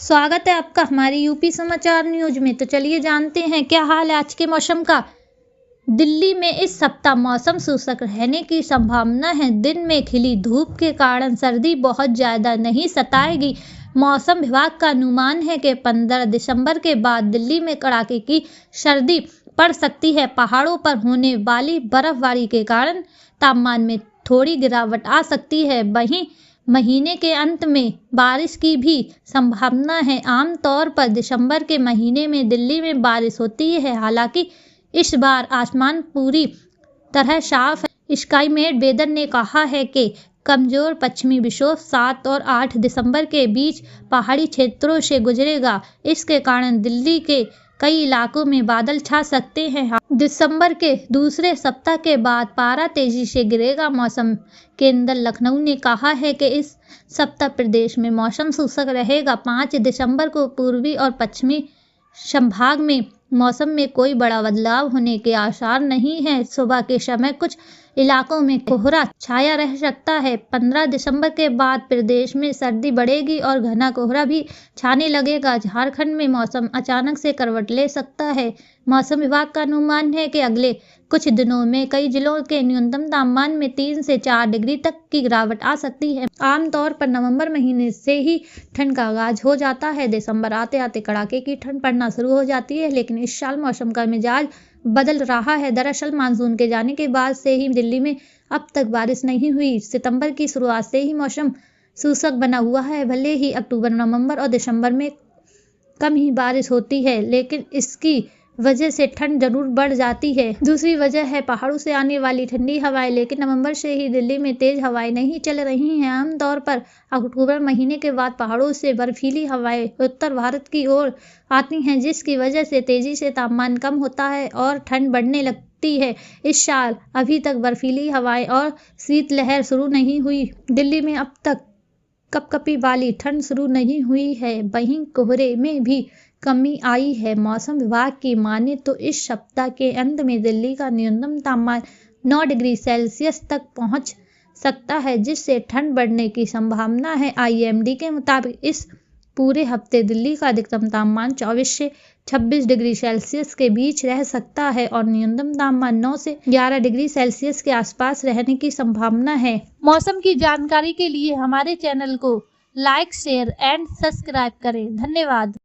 स्वागत है आपका हमारी यूपी समाचार न्यूज में। तो चलिए जानते हैं क्या हाल है आज के मौसम का। दिल्ली में इस सप्ताह मौसम शुष्क रहने की संभावना है। दिन में खिली धूप के कारण सर्दी बहुत ज्यादा नहीं सताएगी। मौसम विभाग का अनुमान है कि 15 दिसंबर के बाद दिल्ली में कड़ाके की सर्दी पड़ सकती है। पहाड़ों पर होने वाली बर्फबारी के कारण तापमान में थोड़ी गिरावट आ सकती है। वहीं महीने के अंत में बारिश की भी संभावना है। आमतौर पर दिसंबर के महीने में दिल्ली में बारिश होती है। हालांकि इस बार आसमान पूरी तरह साफ है। स्काईमेट वेदर ने कहा है कि कमजोर पश्चिमी विक्षोभ 7 और 8 दिसंबर के बीच पहाड़ी क्षेत्रों से गुजरेगा। इसके कारण दिल्ली के कई इलाकों में बादल छा सकते हैं। दिसंबर के दूसरे सप्ताह के बाद पारा तेजी से गिरेगा। मौसम केंद्र लखनऊ ने कहा है कि इस सप्ताह प्रदेश में मौसम शुष्क रहेगा। 5 दिसंबर को पूर्वी और पश्चिमी संभाग में मौसम में कोई बड़ा बदलाव होने के आसार नहीं है। सुबह के समय कुछ इलाकों में कोहरा छाया रह सकता है। 15 दिसंबर के बाद प्रदेश में सर्दी बढ़ेगी और घना कोहरा भी छाने लगेगा। झारखंड में मौसम अचानक से करवट ले सकता है। मौसम विभाग का अनुमान है कि अगले कुछ दिनों में कई जिलों के न्यूनतम तापमान में 3 से 4 डिग्री तक की गिरावट आ सकती है। आमतौर पर नवंबर महीने से ही ठंड का आगाज हो जाता है। दिसंबर आते आते कड़ाके की ठंड पड़ना शुरू हो जाती है। लेकिन इस साल मौसम का मिजाज बदल रहा है। दरअसल मानसून के जाने के बाद से ही दिल्ली में अब तक बारिश नहीं हुई। सितंबर की शुरुआत से ही मौसम शुष्क बना हुआ है। भले ही अक्टूबर, नवंबर और दिसंबर में कम ही बारिश होती है, लेकिन इसकी वजह से ठंड जरूर बढ़ जाती है। दूसरी वजह है पहाड़ों से आने वाली ठंडी हवाएं। लेकिन नवंबर से ही दिल्ली में तेज हवाएं नहीं चल रही हैं। आमतौर पर अक्टूबर महीने के बाद पहाड़ों से बर्फीली हवाएं उत्तर भारत की ओर आती हैं, जिसकी वजह से तेजी से तापमान कम होता है और ठंड बढ़ने लगती है। इस साल अभी तक बर्फीली हवाएं और शीतलहर शुरू नहीं हुई। दिल्ली में अब तक कपकपी वाली ठंड शुरू नहीं हुई है। वहीं कोहरे में भी कमी आई है। मौसम विभाग की माने तो इस सप्ताह के अंत में दिल्ली का न्यूनतम तापमान 9 डिग्री सेल्सियस तक पहुंच सकता है, जिससे ठंड बढ़ने की संभावना है। आईएमडी के मुताबिक इस पूरे हफ्ते दिल्ली का अधिकतम तापमान 24 से 26 डिग्री सेल्सियस के बीच रह सकता है और न्यूनतम तापमान 9 से 11 डिग्री सेल्सियस के आसपास रहने की संभावना है। मौसम की जानकारी के लिए हमारे चैनल को लाइक, शेयर एंड सब्सक्राइब करें। धन्यवाद।